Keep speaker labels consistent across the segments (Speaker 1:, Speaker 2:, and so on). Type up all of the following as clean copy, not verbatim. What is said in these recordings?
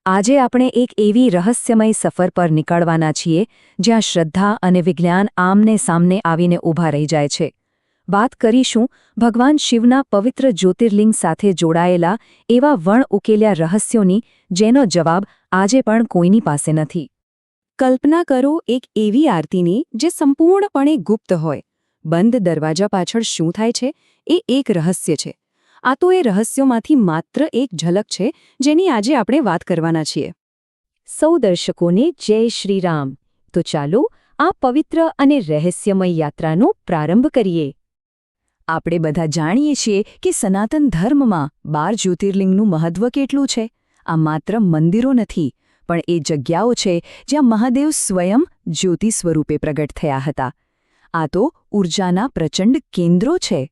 Speaker 1: આજે આપણે એક એવી રહસ્યમય સફર પર નીકળવાના છીએ જ્યાં શ્રદ્ધા અને વિજ્ઞાન આમને સામને આવીને ઊભા રહી જાય છે. વાત કરીશું ભગવાન શિવના પવિત્ર જ્યોતિર્લિંગ સાથે જોડાયેલા એવા વણ ઉકેલ્યા રહસ્યોની જેનો જવાબ આજે પણ કોઈની પાસે નથી. કલ્પના કરો એક એવી આરતીની જે સંપૂર્ણપણે ગુપ્ત હોય. બંધ દરવાજા પાછળ શું થાય છે એ એક રહસ્ય છે. આ તો એ રહસ્યોમાંથી માત્ર એક ઝલક છે જેની આજે આપણે વાત કરવાના છીએ. સૌ દર્શકોને જય શ્રી રામ. તો ચાલો આ પવિત્ર અને રહસ્યમય યાત્રાનો પ્રારંભ કરીએ. આપણે બધા જાણીએ છીએ કે સનાતન ધર્મમાં 12 જ્યોતિર્લિંગનું મહત્વ કેટલું છે. આ માત્ર મંદિરો નથી, પણ એ જગ્યાઓ છે જ્યાં મહાદેવ સ્વયં જ્યોતિ સ્વરૂપે પ્રગટ થયા હતા. આ તો ઊર્જાના પ્રચંડ કેન્દ્રો છે.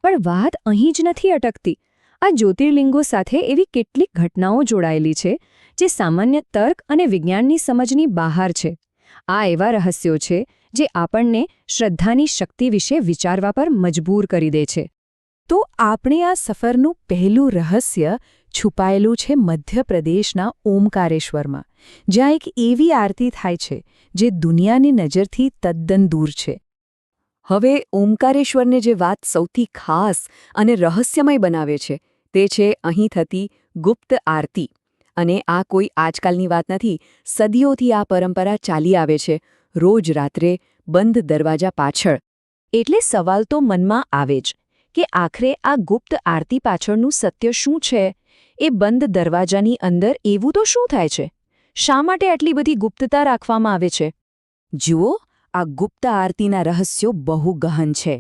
Speaker 1: પણ વાત અહીં જ નથી અટકતી. આ જ્યોતિર્લિંગો સાથે એવી કેટલીક ઘટનાઓ જોડાયેલી છે જે સામાન્ય તર્ક અને વિજ્ઞાનની સમજની બહાર છે. આ એવા રહસ્યો છે જે આપણને શ્રદ્ધાની શક્તિ વિશે વિચારવા પર મજબૂર કરી દે છે. તો આપણે આ સફરનું પહેલું રહસ્ય છુપાયેલું છે મધ્યપ્રદેશના ઓમકારેશ્વરમાં, જ્યાં એક એવી આરતી થાય છે જે દુનિયાની નજરથી તદ્દન દૂર છે. હવે ઓમકારેશ્વરને જે વાત સૌથી ખાસ અને રહસ્યમય બનાવે છે તે છે અહીં થતી ગુપ્ત આરતી. અને આ કોઈ આજકાલની વાત નથી. સદીઓથી આ પરંપરા ચાલી આવે છે, રોજ રાત્રે બંધ દરવાજા પાછળ. એટલે સવાલ તો મનમાં આવે જ કે આખરે આ ગુપ્ત આરતી પાછળનું સત્ય શું છે? એ બંધ દરવાજાની અંદર એવું તો શું થાય છે? શા માટે આટલી બધી ગુપ્તતા રાખવામાં આવે છે? જુઓ, આ ગુપ્ત આરતીના રહસ્યો બહુ ગહન છે.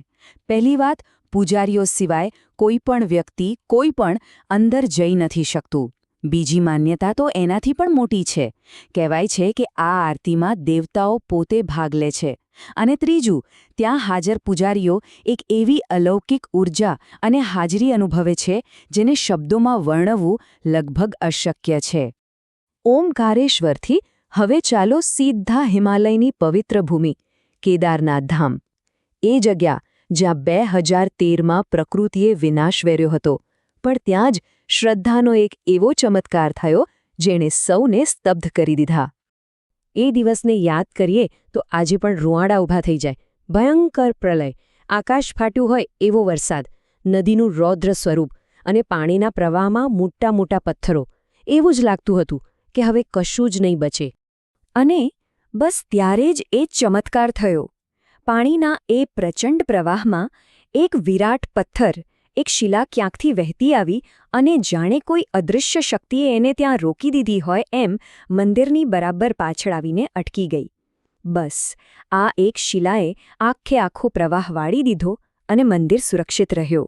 Speaker 1: પહેલી વાત, પૂજારીઓ સિવાય કોઈ પણ વ્યક્તિ કોઈ પણ અંદર જઈ નથી શકતું. બીજી માન્યતા તો એનાથી પણ મોટી છે. કહેવાય છે કે આ આરતીમાં દેવતાઓ પોતે ભાગ લે છે. અને ત્રીજું, ત્યાં હાજર પૂજારીઓ એક એવી અલૌકિક ઊર્જા અને હાજરી અનુભવે છે જેને શબ્દોમાં વર્ણવવું લગભગ અશક્ય છે. ઓમકારેશ્વરથી હવે ચાલો સીધા હિમાલયની પવિત્ર ભૂમિ કેદારનાથ ધામ. એ જગ્યા જ્યાં 2013માં પ્રકૃતિએ વિનાશ વેર્યો હતો, પણ ત્યાં જ શ્રદ્ધાનો એક એવો ચમત્કાર થયો જેણે સૌને સ્તબ્ધ કરી દીધા. એ દિવસને યાદ કરીએ તો આજે પણ રૂંવાડા ઊભા થઈ જાય. ભયંકર પ્રલય, આકાશ ફાટ્યું હોય એવો વરસાદ, નદીનું રૌદ્ર સ્વરૂપ અને પાણીના પ્રવાહમાં મોટા મોટા પથ્થરો. એવું જ લાગતું હતું કે હવે કશું જ નહીં બચે. અને બસ ત્યારે જ એ ચમત્કાર થયો. પાણીના એ પ્રચંડ પ્રવાહમાં એક વિરાટ પથ્થર, એક શિલા ક્યાંકથી વહેતી આવી અને જાણે કોઈ અદૃશ્ય શક્તિએ એને ત્યાં રોકી દીધી હોય એમ મંદિરની બરાબર પાછળ આવીને અટકી ગઈ. બસ આ એક શિલાએ આખો પ્રવાહ વાળી દીધો અને મંદિર સુરક્ષિત રહ્યો.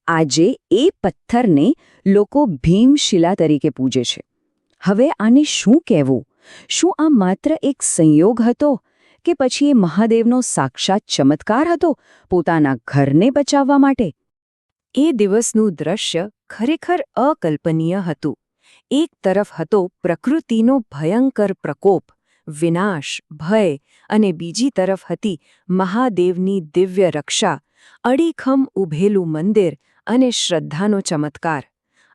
Speaker 1: આજે એ પથ્થરને લોકો ભીમશિલા તરીકે પૂજે છે. હવે આને શું કહેવું? શું આ માત્ર એક સંયોગ હતો કે પછી એ મહાદેવનો સાક્ષાત ચમત્કાર હતો પોતાના ઘરને બચાવવા માટે? એ દિવસનું દ્રશ્ય ખરેખર અકલ્પનીય હતું. એક તરફ હતો પ્રકૃતિનો ભયંકર પ્રકોપ, વિનાશ, ભય, અને બીજી તરફ હતી મહાદેવની દિવ્ય રક્ષા, અડીખમ ઊભેલું મંદિર અને શ્રદ્ધાનો ચમત્કાર.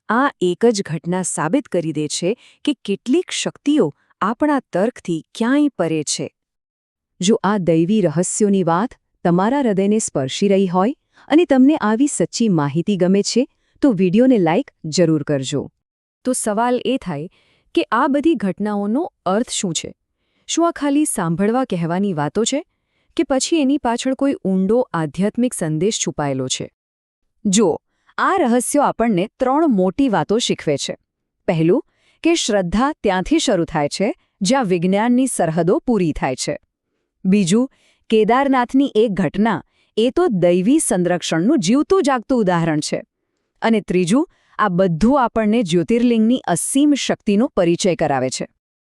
Speaker 1: આ એક જ ઘટના સાબિત કરી દે છે કે કેટલીક શક્તિઓ આપણા તર્કથી ક્યાંય પરે છે. જો આ દૈવી રહસ્યોની વાત તમારા હૃદયને સ્પર્શી રહી હોય અને તમને આવી સચ્ચી માહિતી ગમે છે તો વિડીયોને લાઇક જરૂર કરજો. તો સવાલ એ થાય કે આ બધી ઘટનાઓનો અર્થ શું છે? શું આ ખાલી સાંભળવા કહેવાની વાતો છે કે પછી એની પાછળ કોઈ ઊંડો આધ્યાત્મિક સંદેશ છુપાયેલો છે? જુઓ, આ રહસ્યો આપણને 3 મોટી વાતો શીખવે છે. પહેલું, કે શ્રદ્ધા ત્યાંથી શરૂ થાય છે જ્યાં વિજ્ઞાનની સરહદો પૂરી થાય છે. બીજું, કેદારનાથની એક ઘટના એ તો દૈવી સંરક્ષણનું જીવતું જાગતું ઉદાહરણ છે. અને ત્રીજું, આ બધું આપણને જ્યોતિર્લિંગની અસીમ શક્તિનો પરિચય કરાવે છે.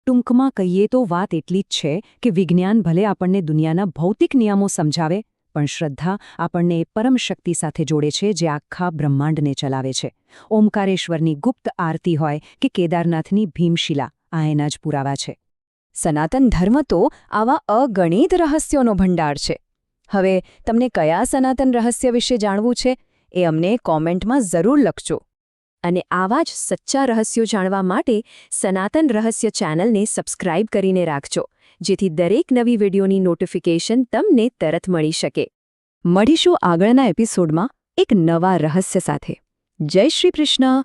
Speaker 1: ટૂંકમાં કહીએ તો વાત એટલી જ છે કે વિજ્ઞાન ભલે આપણને દુનિયાના ભૌતિક નિયમો સમજાવે, પણ શ્રદ્ધા આપણને એ પરમ શક્તિ સાથે જોડે છે જે આખા બ્રહ્માંડને ચલાવે છે. ઓમકારેશ્વરની ગુપ્ત આરતી હોય કે કેદારનાથની ભીમશિલા, આ એના જ પુરાવા છે. સનાતન ધર્મ તો આવા અગણિત રહસ્યોનો ભંડાર છે. હવે તમને કયા સનાતન રહસ્ય વિશે જાણવું છે એ અમને કોમેન્ટમાં જરૂર લખજો.
Speaker 2: અને આવા જ સચ્ચા રહસ્યો જાણવા માટે સનાતન રહસ્ય ચેનલને સબસ્ક્રાઇબ કરીને રાખજો, જેથી દરેક નવી વિડીયોની નોટિફિકેશન તમને તરત મળી શકે.
Speaker 1: મળીશું આગળના એપિસોડમાં એક નવા રહસ્ય સાથે. જય શ્રી કૃષ્ણ.